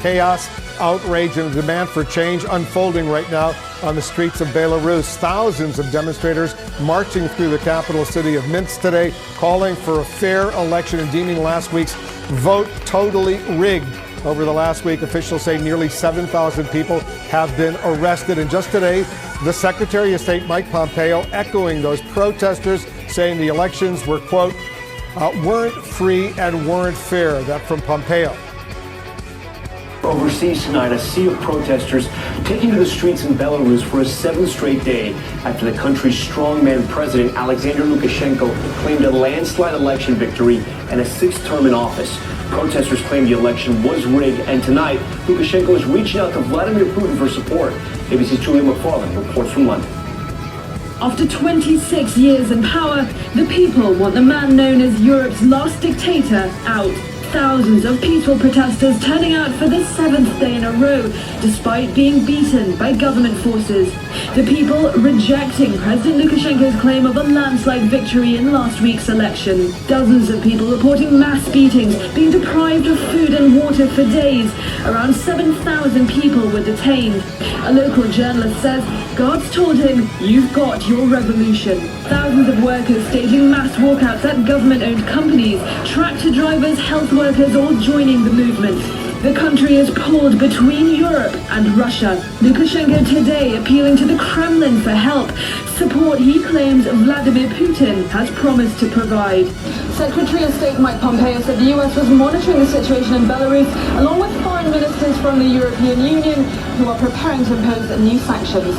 chaos, outrage, and a demand for change unfolding right now on the streets of Belarus. Thousands of demonstrators marching through the capital city of Minsk today, calling for a fair election and deeming last week's vote totally rigged. Over the last week, officials say nearly 7,000 people have been arrested. And just today, the Secretary of State, Mike Pompeo, echoing those protesters, saying the elections were, quote, weren't free and weren't fair. That from Pompeo. Overseas tonight, a sea of protesters taking to the streets in Belarus for a 7th straight day after the country's strongman president Alexander Lukashenko claimed a landslide election victory and a 6th term in office. Protesters claim the election was rigged, and tonight Lukashenko is reaching out to Vladimir Putin for support. ABC's Julia McFarland reports from London. After 26 years in power, the people want the man known as Europe's last dictator out. Thousands of peaceful protesters turning out for the 7th day in a row, despite being beaten by government forces. The people rejecting President Lukashenko's claim of a landslide victory in last week's election. Dozens of people reporting mass beatings, being deprived of food and water for days. Around 7,000 people were detained. A local journalist says Guards told him, "You've got your revolution." Thousands of workers staging mass walkouts at government-owned companies, tractor drivers, health workers all joining the movement. The country is pulled between Europe and Russia. Lukashenko today appealing to the Kremlin for help, support he claims Vladimir Putin has promised to provide. Secretary of State Mike Pompeo said the US was monitoring the situation in Belarus, along with foreign ministers from the European Union, who are preparing to impose new sanctions.